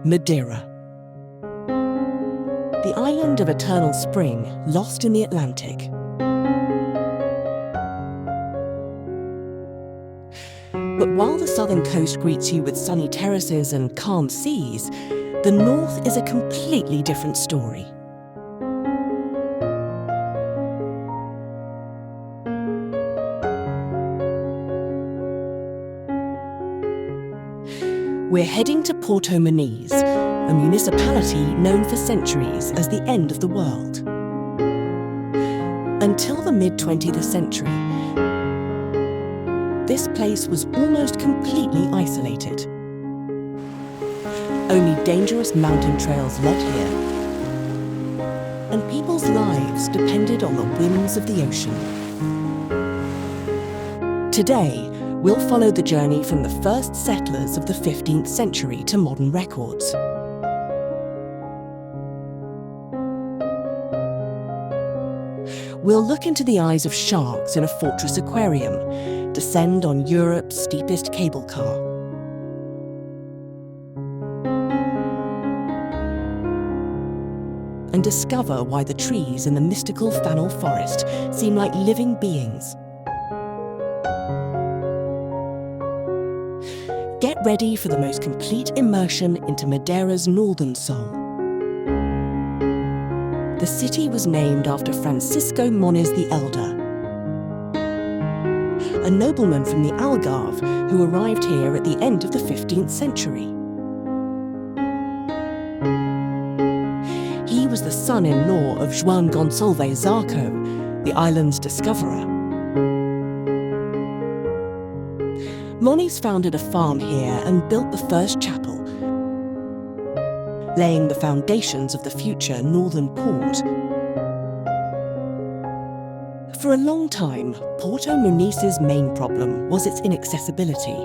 Madeira. The island of eternal spring, lost in the Atlantic. But while the southern coast greets you with sunny terraces and calm seas, the north is a completely different story. We're heading to Porto Moniz, a municipality known for centuries as the end of the world. Until the mid-20th century, this place was almost completely isolated. Only dangerous mountain trails led here, and people's lives depended on the whims of the ocean. Today, we'll follow the journey from the first settlers of the 15th century to modern records. We'll look into the eyes of sharks in a fortress aquarium, descend on Europe's steepest cable car. And discover why the trees in the mystical Fanal forest seem like living beings. Get ready for the most complete immersion into Madeira's northern soul. The city was named after Francisco Moniz the Elder, a nobleman from the Algarve who arrived here at the end of the 15th century. He was the son-in-law of Juan Gonçalves Zarco, the island's discoverer. Moniz founded a farm here and built the first chapel, laying the foundations of the future northern port. For a long time, Porto Moniz's main problem was its inaccessibility.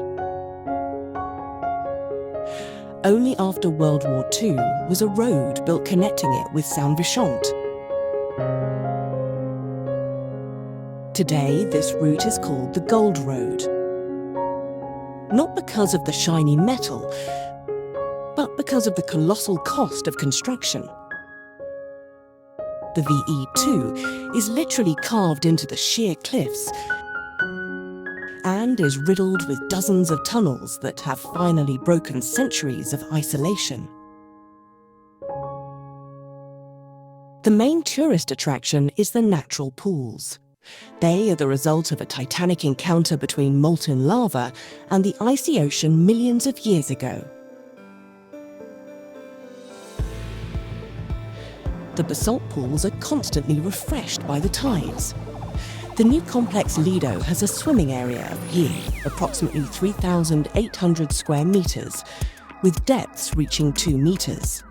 Only after World War II was a road built connecting it with São Vicente. Today, this route is called the Gold Road. Not because of the shiny metal, but because of the colossal cost of construction. The VE2 is literally carved into the sheer cliffs and is riddled with dozens of tunnels that have finally broken centuries of isolation. The main tourist attraction is the natural pools. They are the result of a titanic encounter between molten lava and the icy ocean millions of years ago. The basalt pools are constantly refreshed by the tides. The new complex Lido has a swimming area of here, approximately 3,800 square meters, with depths reaching 2 meters.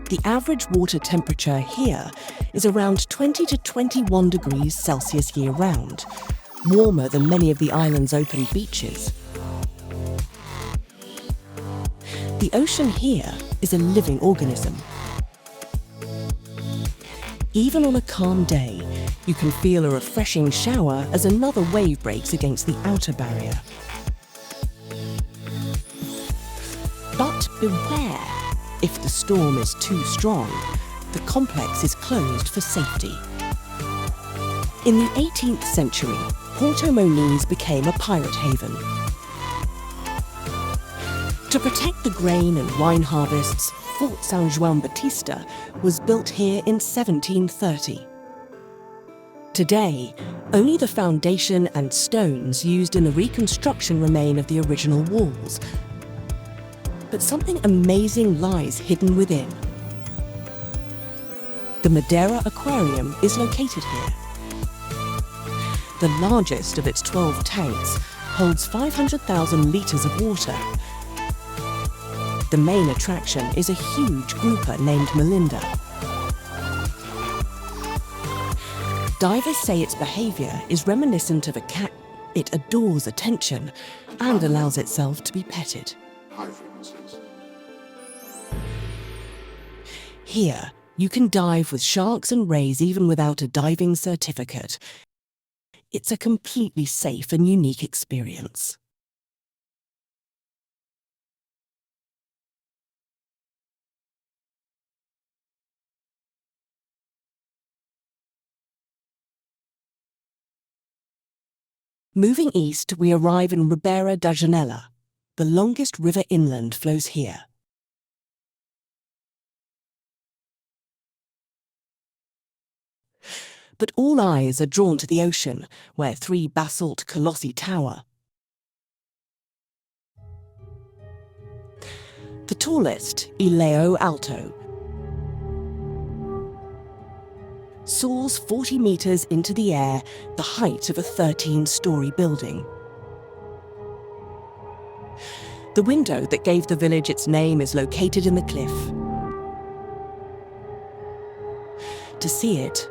The average water temperature here is around 20 to 21 degrees Celsius year-round, warmer than many of the island's open beaches. The ocean here is a living organism. Even on a calm day, you can feel a refreshing shower as another wave breaks against the outer barrier. But beware! If the storm is too strong, the complex is closed for safety. In the 18th century, Porto Moniz became a pirate haven. To protect the grain and wine harvests, Fort São João Batista was built here in 1730. Today, only the foundation and stones used in the reconstruction remain of the original walls. But something amazing lies hidden within. The Madeira Aquarium is located here. The largest of its 12 tanks holds 500,000 litres of water. The main attraction is a huge grouper named Melinda. Divers say its behaviour is reminiscent of a cat. It adores attention and allows itself to be petted. Here, you can dive with sharks and rays even without a diving certificate. It's a completely safe and unique experience. Moving east, we arrive in Ribeira da Janela. The longest river inland flows here. But all eyes are drawn to the ocean, where 3 basalt colossi tower. The tallest, Ilhéu Alto, soars 40 meters into the air, the height of a 13-story building. The window that gave the village its name is located in the cliff. To see it,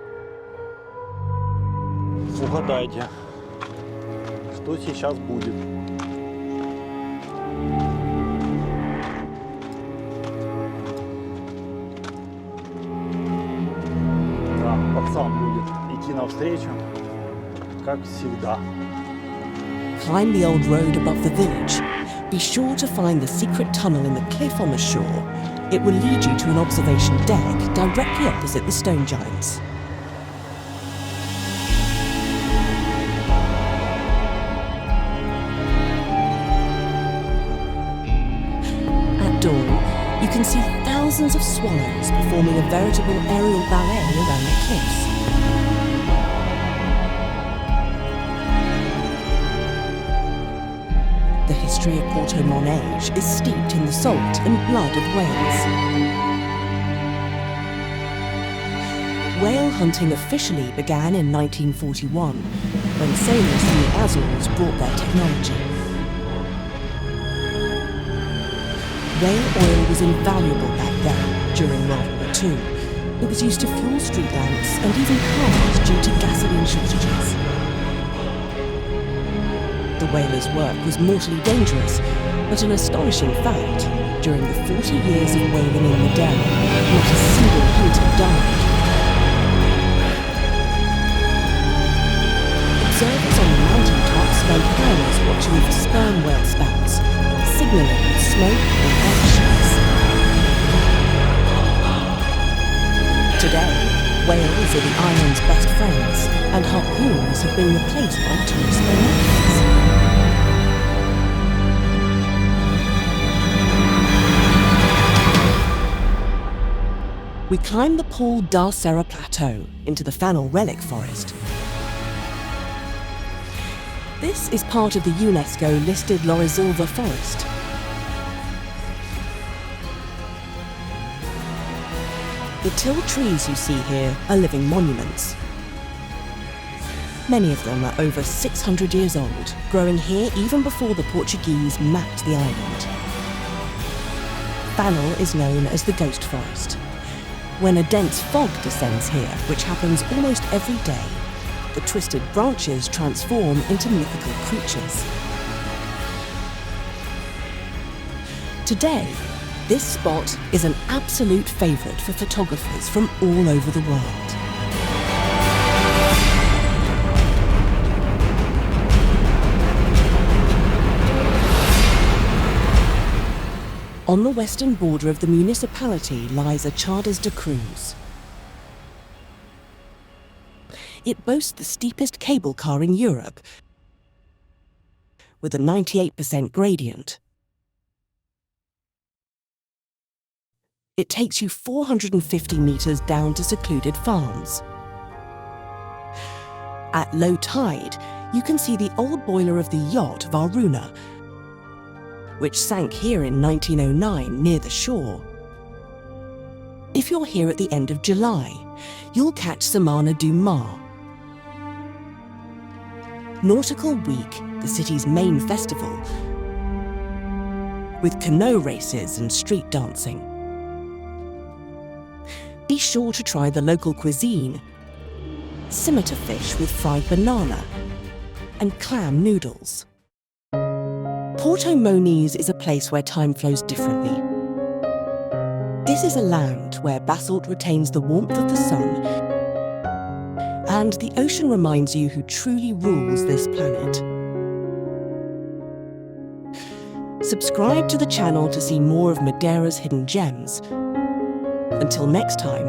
угадайте, что сейчас будет. Да, пацан будет идти навстречу, как всегда. climb the old road above the village. Be sure to find the secret tunnel in the cliff on the shore. It will lead you to an observation deck directly opposite the stone giants. At dawn, you can see thousands of swallows performing a veritable aerial ballet around the cliffs. The history of Porto Moniz is steeped in the salt and blood of whales. Whale hunting officially began in 1941, when sailors from the Azores brought their technology. Whale oil was invaluable back then, during World War II. It was used to fuel street lamps and even cars due to gasoline shortages. The whalers' work was mortally dangerous, but an astonishing fact, during the 40 years of whaling in Madeira, not a single hunter died. Observers on the mountaintops spent hours watching for sperm whale spouts, signalling with smoke and actions. Today, whales are the island's best friends, and harpoons have been replaced by tourist binoculars. We climb the Paul da Serra Plateau into the Fanal relic forest. This is part of the UNESCO-listed Lorizilva forest. The till trees you see here are living monuments. Many of them are over 600 years old, growing here even before the Portuguese mapped the island. Fanal is known as the ghost forest. When a dense fog descends here, which happens almost every day, the twisted branches transform into mythical creatures. Today, this spot is an absolute favourite for photographers from all over the world. On the western border of the municipality lies Açadas da Cruz. It boasts the steepest cable car in Europe, with a 98% gradient. It takes you 450 meters down to secluded farms. At low tide, you can see the old boiler of the yacht Varuna, which sank here in 1909 near the shore. If you're here at the end of July, you'll catch Semana do Mar. Nautical Week, the city's main festival, with canoe races and street dancing. Be sure to try the local cuisine, scimitar fish with fried banana, and clam noodles. Porto Moniz is a place where time flows differently. This is a land where basalt retains the warmth of the sun, and the ocean reminds you who truly rules this planet. Subscribe to the channel to see more of Madeira's hidden gems. Until next time,